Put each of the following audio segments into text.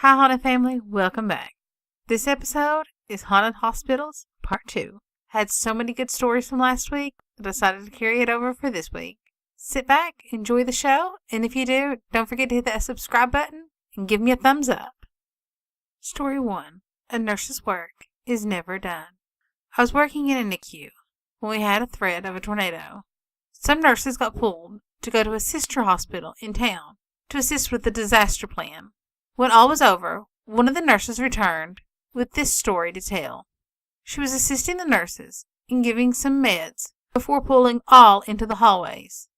Hi, Haunted Family. Welcome back. This episode is Haunted Hospitals Part 2. Had so many good stories from last week, I decided to carry it over for this week. Sit back, enjoy the show, and if you do, don't forget to hit that subscribe button and give me a thumbs up. Story 1. A nurse's work is never done. I was working in a NICU when we had a threat of a tornado. Some nurses got pulled to go to a sister hospital in town to assist with the disaster plan. When all was over, one of the nurses returned with this story to tell. She was assisting the nurses in giving some meds before pulling all into the hallways.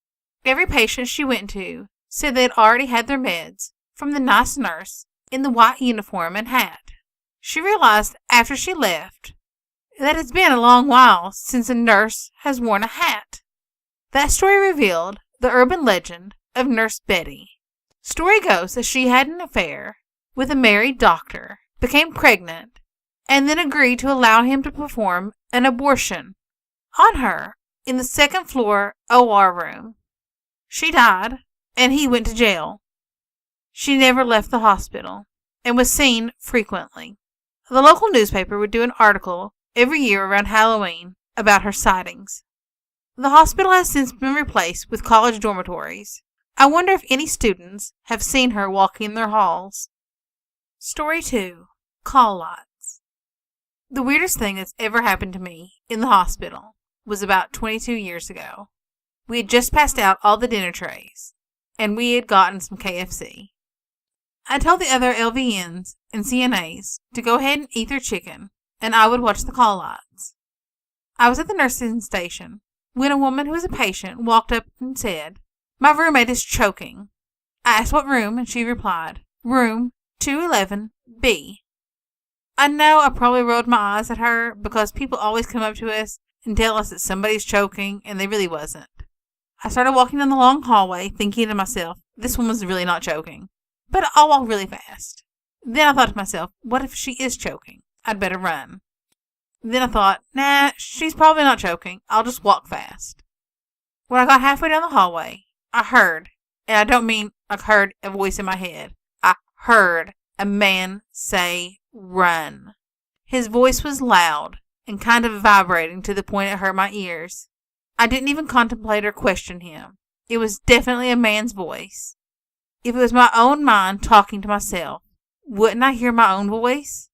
Every patient she went to said they had already had their meds from the nice nurse in the white uniform and hat. She realized after she left that it's been a long while since a nurse has worn a hat. That story revealed the urban legend of Nurse Betty. Story goes that she had an affair with a married doctor, became pregnant, and then agreed to allow him to perform an abortion on her in the second floor OR room. She died, and he went to jail. She never left the hospital and was seen frequently. The local newspaper would do an article every year around Halloween about her sightings. The hospital has since been replaced with college dormitories. I wonder if any students have seen her walking their halls. Story 2. Call Lots. The weirdest thing that's ever happened to me in the hospital was about 22 years ago. We had just passed out all the dinner trays, and we had gotten some KFC. I told the other LVNs and CNAs to go ahead and eat their chicken, and I would watch the call lots. I was at the nursing station when a woman who was a patient walked up and said, "My roommate is choking." I asked what room, and she replied, "Room 211B." I know I probably rolled my eyes at her because people always come up to us and tell us that somebody's choking, and they really wasn't. I started walking down the long hallway thinking to myself, this woman's really not choking. But I'll walk really fast. Then I thought to myself, what if she is choking? I'd better run. Then I thought, nah, she's probably not choking. I'll just walk fast. When I got halfway down the hallway, I heard, and I don't mean I heard a voice in my head. I heard a man say, "Run." His voice was loud and kind of vibrating to the point it hurt my ears. I didn't even contemplate or question him. It was definitely a man's voice. If it was my own mind talking to myself, wouldn't I hear my own voice?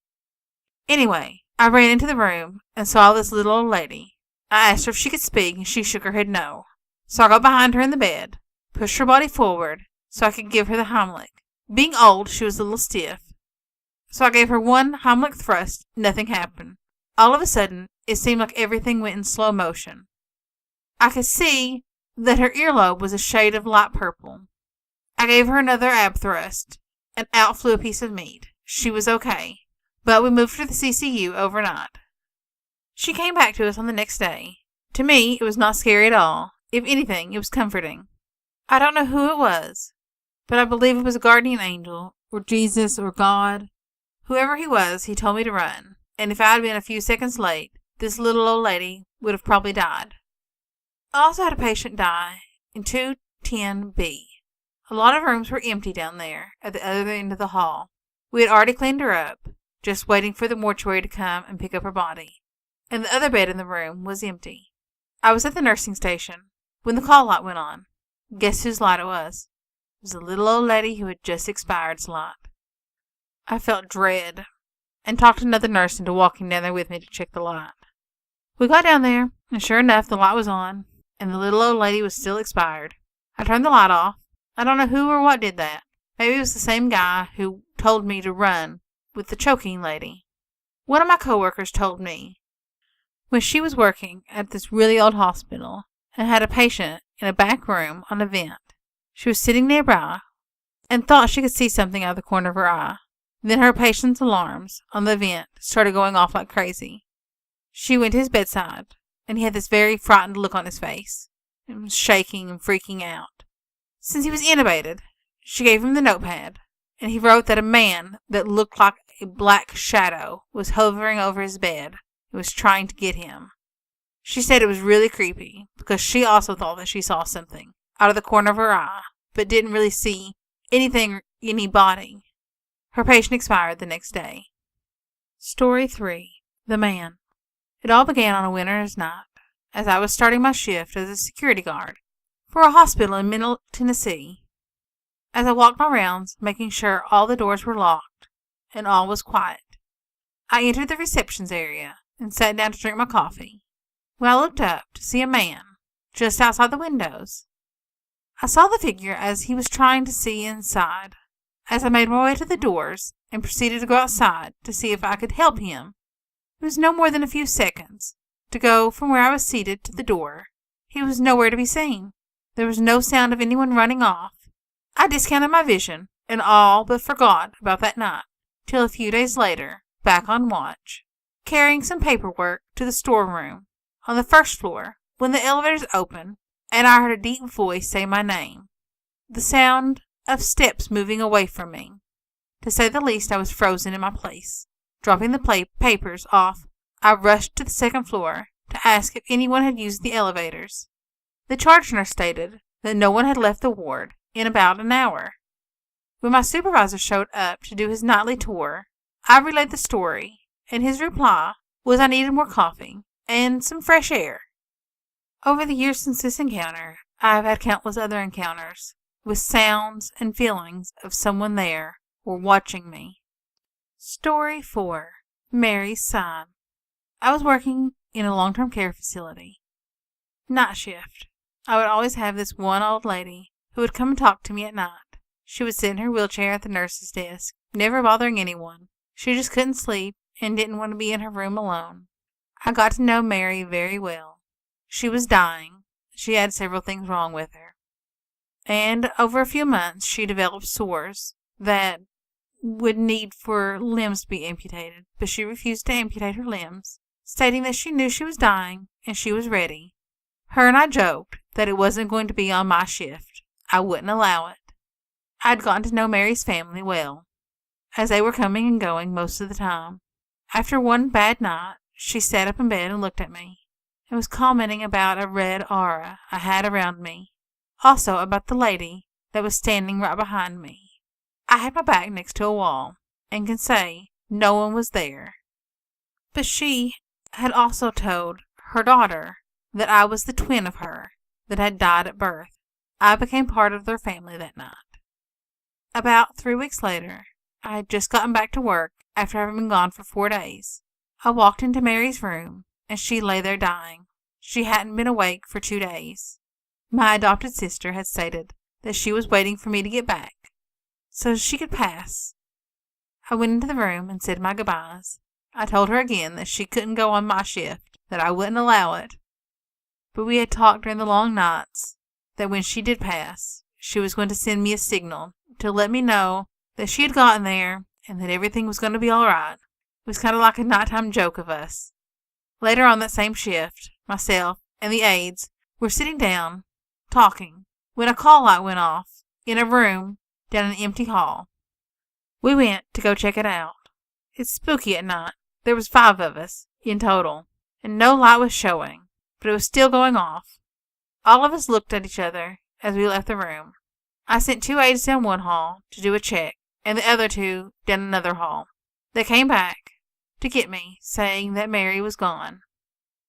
Anyway, I ran into the room and saw this little old lady. I asked her if she could speak, and she shook her head no. So I got behind her in the bed, pushed her body forward so I could give her the Heimlich. Being old, she was a little stiff. So I gave her one Heimlich thrust. Nothing happened. All of a sudden, it seemed like everything went in slow motion. I could see that her earlobe was a shade of light purple. I gave her another ab thrust, and out flew a piece of meat. She was okay, but we moved her to the CCU overnight. She came back to us on the next day. To me, it was not scary at all. If anything, it was comforting. I don't know who it was, but I believe it was a guardian angel, or Jesus, or God. Whoever he was, he told me to run, and if I had been a few seconds late, this little old lady would have probably died. I also had a patient die in 210B. A lot of rooms were empty down there at the other end of the hall. We had already cleaned her up, just waiting for the mortuary to come and pick up her body, and the other bed in the room was empty. I was at the nursing station when the call light went on. Guess whose light it was? It was a little old lady who had just expired's light. I felt dread and talked another nurse into walking down there with me to check the light. We got down there, and sure enough, the light was on, and the little old lady was still expired. I turned the light off. I don't know who or what did that. Maybe it was the same guy who told me to run with the choking lady. One of my coworkers told me when she was working at this really old hospital and had a patient in a back room on a vent. She was sitting nearby and thought she could see something out of the corner of her eye. Then her patient's alarms on the vent started going off like crazy. She went to his bedside, and he had this very frightened look on his face, and was shaking and freaking out. Since he was intubated, she gave him the notepad, and he wrote that a man that looked like a black shadow was hovering over his bed and was trying to get him. She said it was really creepy, because she also thought that she saw something out of the corner of her eye, but didn't really see anything, anybody. Her patient expired the next day. Story 3. The Man. It all began on a winter's night, as I was starting my shift as a security guard for a hospital in Middle Tennessee. As I walked my rounds, making sure all the doors were locked and all was quiet, I entered the receptions area and sat down to drink my coffee. When I looked up to see a man just outside the windows, I saw the figure as he was trying to see inside. As I made my way to the doors and proceeded to go outside to see if I could help him, it was no more than a few seconds to go from where I was seated to the door. He was nowhere to be seen. There was no sound of anyone running off. I discounted my vision and all but forgot about that night till a few days later, back on watch, carrying some paperwork to the storeroom on the first floor when the elevators opened and I heard a deep voice say my name. The sound of steps moving away from me. To say the least, I was frozen in my place. Dropping the papers off, I rushed to the second floor to ask if anyone had used the elevators. The charge nurse stated that no one had left the ward in about an hour. When my supervisor showed up to do his nightly tour, I relayed the story, and his reply was I needed more coffee and some fresh air. Over the years since this encounter, I have had countless other encounters with sounds and feelings of someone there or watching me. Story 4. Mary's Sign. I was working in a long-term care facility. Night shift. I would always have this one old lady who would come and talk to me at night. She would sit in her wheelchair at the nurse's desk, never bothering anyone. She just couldn't sleep and didn't want to be in her room alone. I got to know Mary very well. She was dying. She had several things wrong with her. And over a few months she developed sores that would need for limbs to be amputated, but she refused to amputate her limbs, stating that she knew she was dying and she was ready. Her and I joked that it wasn't going to be on my shift. I wouldn't allow it. I'd gotten to know Mary's family well, as they were coming and going most of the time. After one bad night, she sat up in bed and looked at me, and was commenting about a red aura I had around me, also about the lady that was standing right behind me. I had my back next to a wall, and can say no one was there. But she had also told her daughter that I was the twin of her that had died at birth. I became part of their family that night. About 3 weeks later, I had just gotten back to work after having been gone for 4 days. I walked into Mary's room, and she lay there dying. She hadn't been awake for 2 days. My adopted sister had stated that she was waiting for me to get back, so she could pass. I went into the room and said my goodbyes. I told her again that she couldn't go on my shift, that I wouldn't allow it. But we had talked during the long nights that when she did pass, she was going to send me a signal to let me know that she had gotten there and that everything was going to be all right. It was kind of like a nighttime joke of us. Later on that same shift, myself and the aides were sitting down, talking, when a call light went off in a room down an empty hall. We went to go check it out. It's spooky at night. There was 5 of us in total, and no light was showing, but it was still going off. All of us looked at each other as we left the room. I sent 2 aides down one hall to do a check, and the other 2 down another hall. They came back to get me, saying that Mary was gone.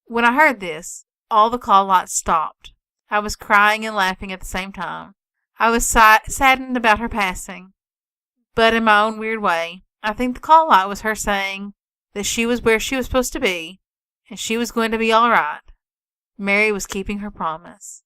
When I heard this, all the call lights stopped. I was crying and laughing at the same time. I was saddened about her passing, but in my own weird way, I think the call light was her saying that she was where she was supposed to be, and she was going to be all right. Mary was keeping her promise.